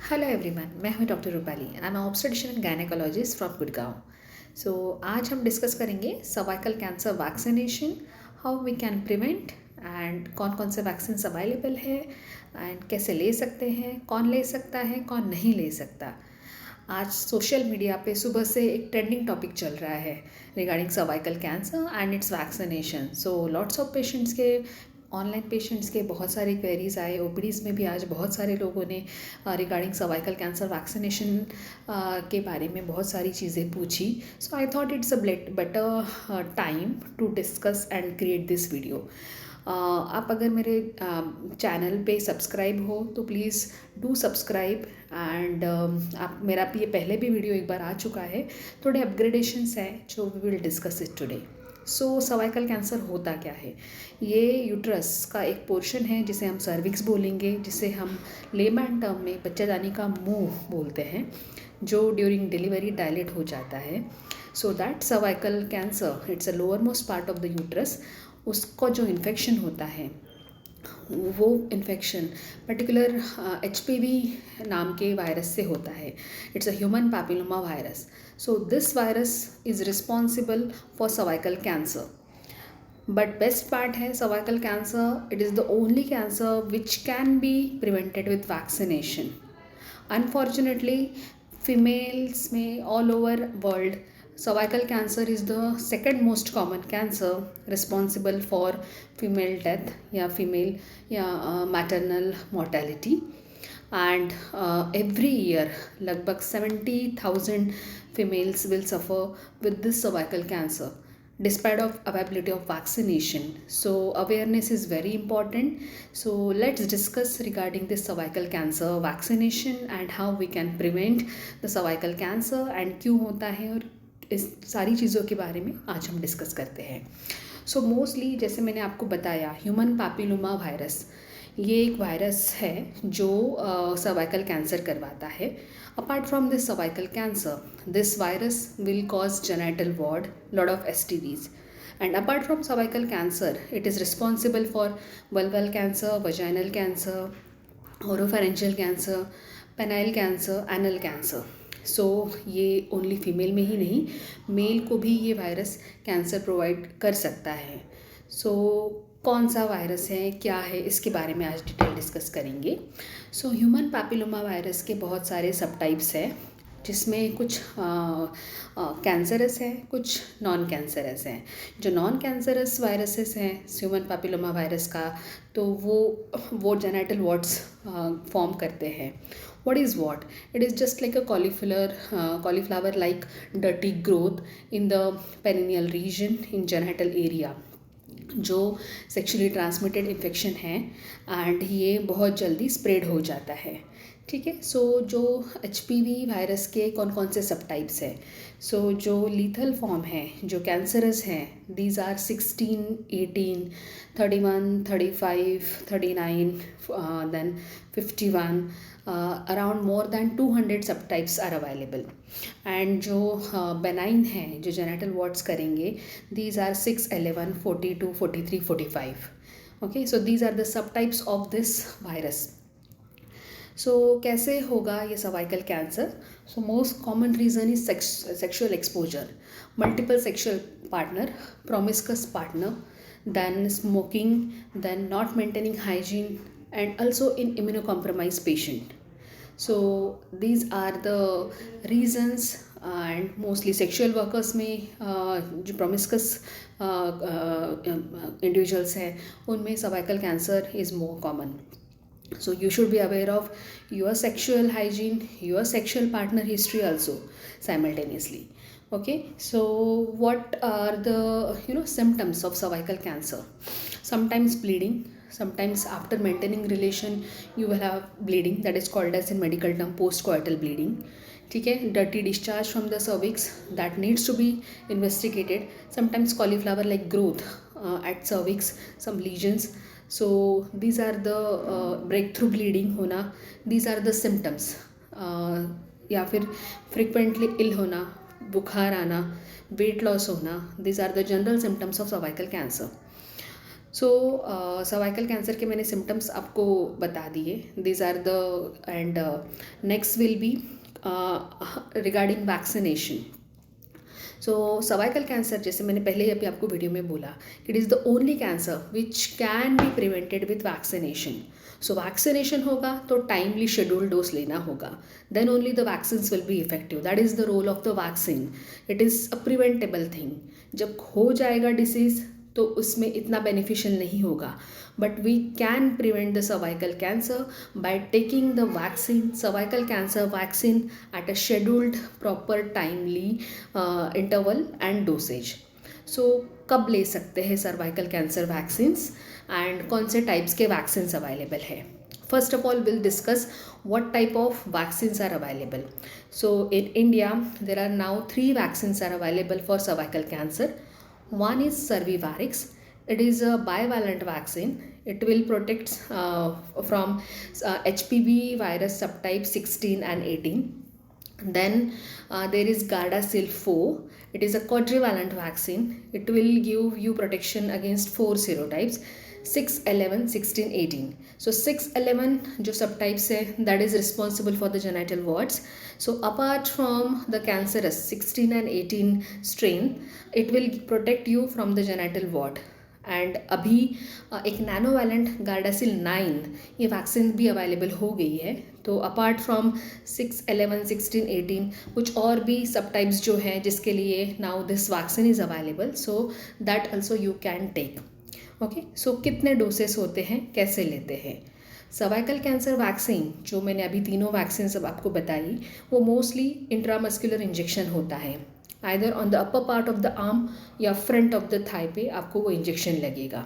Hello everyone, मैं हूं doctor Rupali. I am obstetrician and gynaecologist from Gurgaon. आज हम डिस्कस करेंगे cervical cancer vaccination, how we can prevent and कौन कौन से वैक्सीन अवेलेबल है एंड कैसे ले सकते हैं, कौन ले सकता है, कौन नहीं ले सकता। आज सोशल मीडिया पे सुबह से एक ट्रेंडिंग टॉपिक चल रहा है regarding cervical cancer and it's vaccination. So lots of patients के ऑनलाइन पेशेंट्स के बहुत सारे क्वेरीज आए, ओपीडीज़ में भी आज बहुत सारे लोगों ने रिगार्डिंग सर्वाइकल कैंसर वैक्सीनेशन के बारे में बहुत सारी चीज़ें पूछी। So I thought it's a better time to discuss and create this video. आप अगर मेरे चैनल पे सब्सक्राइब हो तो प्लीज़ डू सब्सक्राइब एंड आप मेरा ये पहले भी वीडियो एक बार आ चुका है, थोड़े अपग्रेडेशंस हैं जो we will discuss it today. So cervical cancer होता क्या है? ये यूट्रस का एक पोर्शन है जिसे हम सर्विक्स बोलेंगे, जिसे हम लेमैन टर्म में बच्चादानी का मुंह बोलते हैं, जो ड्यूरिंग डिलीवरी डायलेट हो जाता है। So that cervical cancer, it's a lower most part of the uterus. उसको जो इन्फेक्शन होता है वो इन्फेक्शन पर्टिकुलर HPV नाम के वायरस से होता है। It's a human papilloma virus. So this virus is responsible for cervical cancer. But best part है cervical cancer, it is the only cancer which can be prevented with vaccination. Unfortunately females में all over world cervical cancer is the second most common cancer responsible for female death या female या maternal mortality and every year लगभग 70,000 females will suffer with this cervical cancer despite of availability of vaccination. So awareness is very important. So let's discuss regarding this cervical cancer vaccination and how we can prevent the cervical cancer and क्यों होता है, और इस सारी चीज़ों के बारे में आज हम डिस्कस करते हैं। सो मोस्टली जैसे मैंने आपको बताया, ह्यूमन पैपिलोमा वायरस ये एक वायरस है जो सर्वाइकल कैंसर करवाता है। Apart from this cervical cancer, this virus will cause genital wart, lot of STDs, and apart from cervical cancer it is responsible for vulval cancer, vaginal cancer, oropharyngeal cancer, penile cancer, anal cancer. सो ये only female में ही नहीं, mail को भी ये virus cancer provide कर सकता है। सो कौन सा वायरस है, क्या है, इसके बारे में आज डिटेल डिस्कस करेंगे। सो ह्यूमन पैपिलोमा वायरस के बहुत सारे सब टाइप्स हैं, जिसमें कुछ कैंसरस हैं, कुछ नॉन कैंसरस हैं। जो नॉन कैंसरस वायरसेस हैं ह्यूमन पैपिलोमा वायरस का, तो वो जेनिटल वॉर्ड्स फॉर्म करते हैं। What is what? It is just like a cauliflower like dirty growth in the perineal region in genital area, जो सेक्शुअली ट्रांसमिटेड इन्फेक्शन है and ये बहुत जल्दी स्प्रेड हो जाता है। ठीक है। सो जो HPV वायरस के कौन कौन से सब टाइप्स है? सो जो लीथल फॉर्म है, जो कैंसरस हैं, these are 16, 18, 31, 35, 39, then 51, around more than 200 subtypes are available. And जो बेनाइन हैं, जो जेनिटल वॉर्ड्स करेंगे, these are 6, 11, 42, 43, 45। Okay, so these are the subtypes of this virus. So कैसे होगा ये cervical cancer? So most common reason is sexual exposure, multiple sexual partner, promiscuous partner, then smoking, then not maintaining hygiene, and also in immunocompromised patient. So these are the reasons, and mostly sexual workers में जो promiscuous individuals हैं, उनमें cervical cancer is more common. So you should be aware of your sexual hygiene, your sexual partner history also simultaneously. Okay, so what are the symptoms of cervical cancer? Sometimes bleeding, sometimes after maintaining relation you will have bleeding, that is called as in medical term postcoital bleeding. ठीक है, dirty discharge from the cervix that needs to be investigated. Sometimes cauliflower like growth at cervix, some lesions. So these are the breakthrough bleeding होना, these are the symptoms. या फिर frequently ill होना, बुखार आना, weight loss होना, these are the general symptoms of cervical cancer. So cervical cancer के मैंने symptoms आपको बता दिए, these are the end next will be regarding vaccination. So cervical cancer, जैसे मैंने पहले ही अभी आपको वीडियो में बोला, it is the only cancer which can be prevented with vaccination. So vaccination होगा तो टाइमली शेड्यूल डोज लेना होगा, then only the vaccines will be effective. That is the role of the vaccine. It is a preventable thing. जब हो जाएगा disease तो उसमें इतना बेनिफिशियल नहीं होगा, but we can prevent the cervical cancer by taking the vaccine, cervical cancer vaccine, at a scheduled proper timely interval and dosage. So कब ले सकते हैं सर्वाइकल कैंसर वैक्सीन्स एंड कौन से टाइप्स के वैक्सीन्स अवेलेबल है? First of all, we'll discuss what type of vaccines are available. So in India, there are now 3 vaccines are available for cervical cancer. One is Cervarix. It is a bivalent vaccine. It will protect from HPV virus subtype 16 and 18. Then there is Gardasil 4. It is a quadrivalent vaccine. It will give you protection against 4 serotypes: 6, 11, 16, 18. So 6, 11 जो subtypes है, that is responsible for the genital warts. So apart from the cancerous 16 and 18 strain, it will protect you from the genital wart. And अभी एक नैनोवैलेंट Gardasil 9 ये vaccine भी available हो गई है। तो अपार्ट फ्रॉम 6, 11, 16, 18 कुछ और भी सब टाइप्स जो हैं जिसके लिए now this vaccine is available, so that also you can take. Okay, so कितने डोसेस होते हैं, कैसे लेते हैं? सर्वाइकल कैंसर वैक्सीन जो मैंने अभी तीनों वैक्सीन सब आपको बताई, वो मोस्टली इंट्रामस्कुलर इंजेक्शन होता है, either on the upper part of the arm या फ्रंट ऑफ द थाई पे आपको वो इंजेक्शन लगेगा।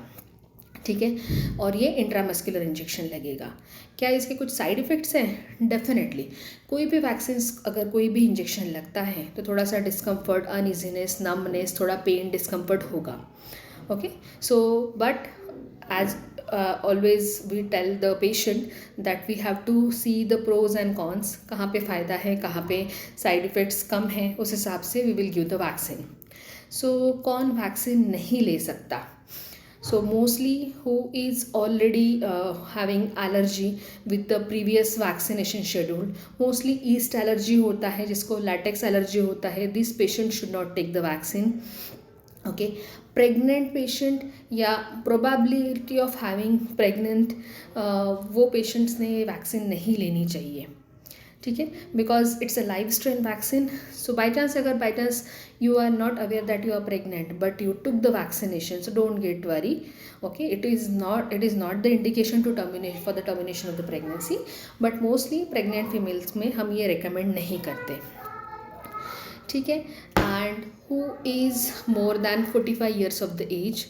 ठीक है, और ये इंट्रामस्कुलर इंजेक्शन लगेगा। क्या इसके कुछ साइड इफ़ेक्ट्स हैं? डेफिनेटली। कोई भी वैक्सीन अगर कोई भी इंजेक्शन लगता है तो थोड़ा सा डिस्कम्फर्ट, अनइजीनेस, नमनेस, थोड़ा पेन, डिस्कम्फर्ट होगा। Okay, so but as always we tell the patient that we have to see the pros and cons, कहाँ पे फ़ायदा है, कहाँ पे साइड इफ़ेक्ट्स कम हैं, उस हिसाब से we will give the vaccine. So कौन वैक्सीन नहीं ले सकता? So mostly who is already having allergy with the previous vaccination schedule, mostly yeast allergy होता है, जिसको latex allergy होता है, this patient should not take the vaccine. Okay, pregnant patient या प्रोबेबिलिटी ऑफ हैविंग प्रेग्नेंट, वो patients ने vaccine नहीं लेनी चाहिए। ठीक है, because it's a life strain vaccine. So by chance, अगर by chance you are not aware that you are pregnant but you took the vaccination, so don't get worry. Okay, it is not the indication to terminate for the termination of the pregnancy, but mostly pregnant females में हम ये recommend नहीं करते। ठीक है, and who is more than 45 years of the age,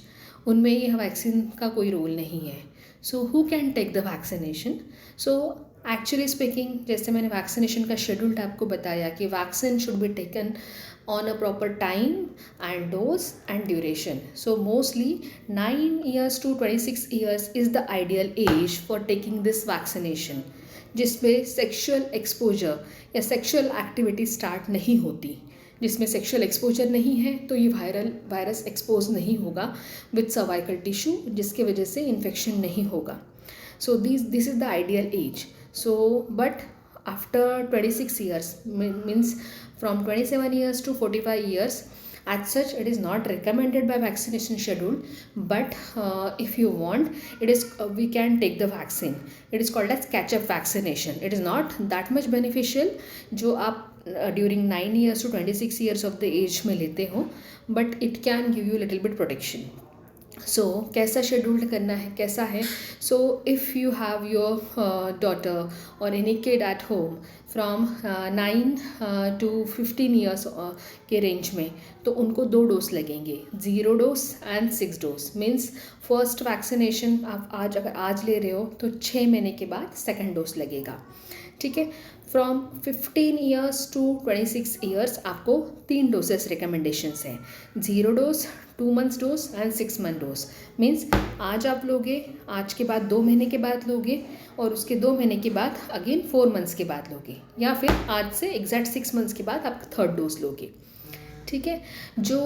उनमें ये vaccine का कोई रोल नहीं है। So who can take the vaccination? So actually speaking, जैसे मैंने वैक्सीनेशन का शेड्यूल आपको बताया कि vaccine should be taken on a proper time and dose and duration. So mostly 9 years to 26 years is the ideal age for taking this vaccination, जिसमें sexual exposure या sexual activity start नहीं होती। जिसमें sexual exposure नहीं है तो ये virus expose नहीं होगा विथ सर्वाइकल टिश्यू, जिसके वजह से इन्फेक्शन नहीं होगा। So this is the ideal age. So but after 26 years, means from 27 years to 45 years, as such it is not recommended by vaccination schedule, but if you want, it is we can take the vaccine. It is called as catch up vaccination. It is not that much beneficial जो आप during 9 years to 26 years of the age में लेते हो, but it can give you little bit protection. सो कैसा schedule करना है, कैसा है? So if you have your daughter और any kid at home from 9 to 15 years के रेंज में, तो उनको 2 डोज लगेंगे, 0 dose and 6 dose. Means first vaccination आप अगर आज ले रहे हो तो 6 महीने के बाद सेकेंड डोज लगेगा। ठीक है, फ्रॉम 15 ईयर्स टू 26 ईयर्स आपको 3 डोसेस रिकमेंडेशंस हैं, 0 dose, 2 months dose and 6 month dose. Means आज आप लोगे, आज के बाद 2 महीने के बाद लोगे, और उसके 2 महीने के बाद अगेन 4 months के बाद लोगे, या फिर आज से एग्जैक्ट 6 months के बाद आप 3rd डोज लोगे। ठीक है। जो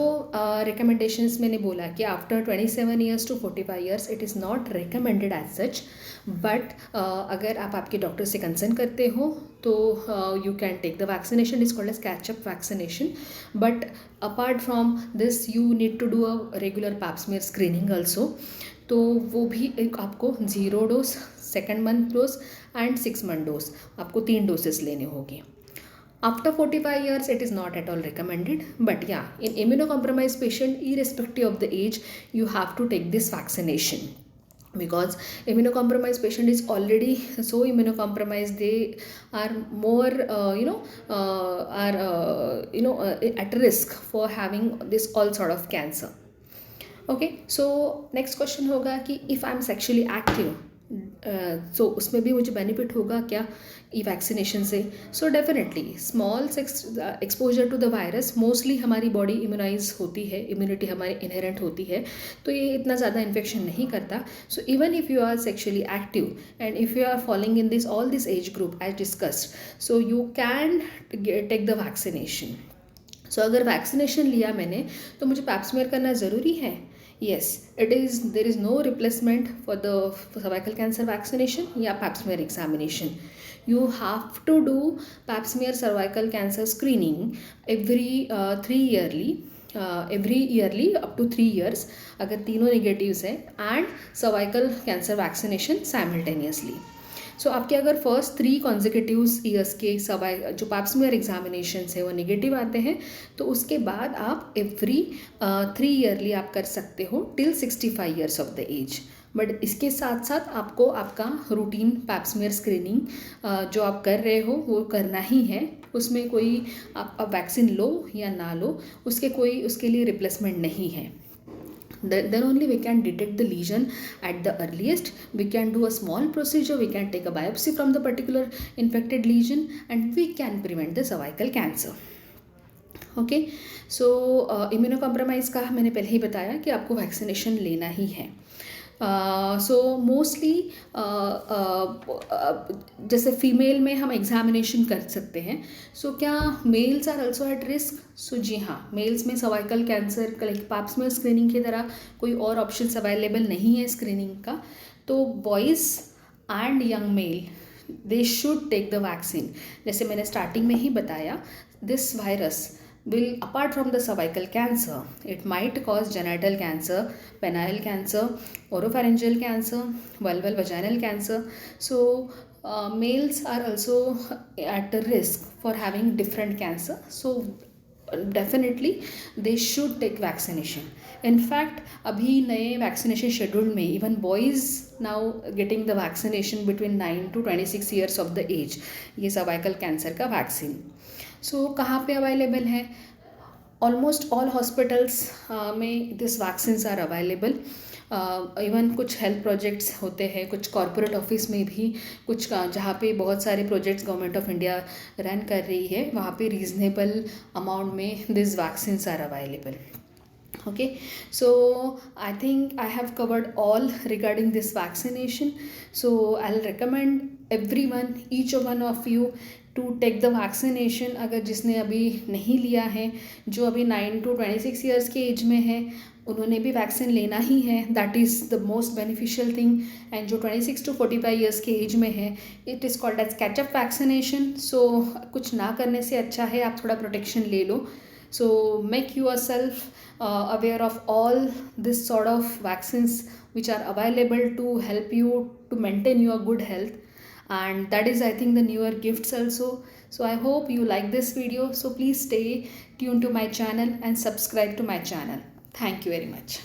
रिकमेंडेशंस मैंने बोला कि after 27 years to 45 years it is not recommended as such, but अगर आप आपके डॉक्टर से कंसर्न करते हो तो you can take the vaccination, is called as catch up vaccination. But apart from this you need to do a regular pap smear screening also. तो वो भी एक आपको 0 dose, second month dose and 6 month dose, आपको 3 doses लेने होंगे। After 45 years, it is not at all recommended. But yeah, in immunocompromised patient, irrespective of the age, you have to take this vaccination. Because immunocompromised patient is already so immunocompromised, they are more at risk for having this all sort of cancer. Okay, so next question होगा कि if I am sexually active, सो उसमें भी मुझे benefit होगा क्या ई vaccination से? So definitely small exposure to the virus, mostly हमारी बॉडी इम्यूनाइज होती है, इम्यूनिटी हमारी इनहेरेंट होती है, तो ये इतना ज़्यादा इन्फेक्शन नहीं करता. So even if you are sexually active and if you are following in this all this age group as discussed, so you can take the vaccination. So अगर वैक्सीनेशन लिया मैंने तो मुझे पैप्समेयर करना ज़रूरी है? Yes, it is. There is no replacement for the cervical cancer vaccination या pap smear examination. You have to do pap smear cervical cancer screening every 3 yearly. Every yearly up to 3 years अगर तीनों negatives हैं, and cervical cancer vaccination simultaneously. सो आपके अगर first 3 consecutive years के जो Pap smear examination है वो नेगेटिव आते हैं, तो उसके बाद आप एवरी 3 ईयरली आप कर सकते हो till 65 years of the age. But इसके साथ साथ आपको आपका रूटीन पैप्समियर स्क्रीनिंग जो आप कर रहे हो वो करना ही है. उसमें कोई आप वैक्सीन लो या ना लो, उसके लिए रिप्लेसमेंट नहीं है. Then only we can detect the lesion at the earliest. We can do a small procedure, we can take a biopsy from the particular infected lesion, and we can prevent the cervical cancer. Okay, so immunocompromise का मैंने पहले ही बताया कि आपको vaccination लेना ही है. So mostly जैसे फीमेल में हम एग्जामिनेशन कर सकते हैं. सो क्या males are also at risk? So जी हाँ, मेल्स में cervical cancer like pap smear screening की तरह कोई और ऑप्शंस अवेलेबल नहीं है स्क्रीनिंग का. तो boys and young male they should take the vaccine. जैसे मैंने स्टार्टिंग में ही बताया, this virus will, apart from the cervical cancer, it might cause genital cancer, penile cancer, oropharyngeal cancer, vulval vaginal cancer. So males are also at risk for having different cancer. So definitely they should take vaccination. In fact, अभी नए vaccination schedule में even boys now getting the vaccination between 9 to 26 years of the age, ये cervical cancer का vaccine. सो कहाँ पे available है? Almost all hospitals में this vaccines are available. Even कुछ हेल्थ प्रोजेक्ट्स होते हैं, कुछ कॉर्पोरेट ऑफिस में भी कुछ जहाँ पे बहुत सारे projects government of India run कर रही है, वहाँ पे रीजनेबल अमाउंट में this vaccines are available. Okay, so I think I have covered all regarding this vaccination. So I'll recommend everyone, each one of you, to take the vaccination. अगर जिसने अभी नहीं लिया है, जो अभी 9 to 26 years के एज में है, उन्होंने भी वैक्सीन लेना ही है. That is the most beneficial thing. And जो 26 to 45 years के एज में है, it is called as catch up vaccination. So कुछ ना करने से अच्छा है आप थोड़ा प्रोटेक्शन ले लो. So make yourself aware of all this sort of vaccines which are available to help you to maintain your good health, and that is, I think, the newer gifts also. So I hope you like this video. So please stay tuned to my channel and subscribe to my channel. Thank you very much.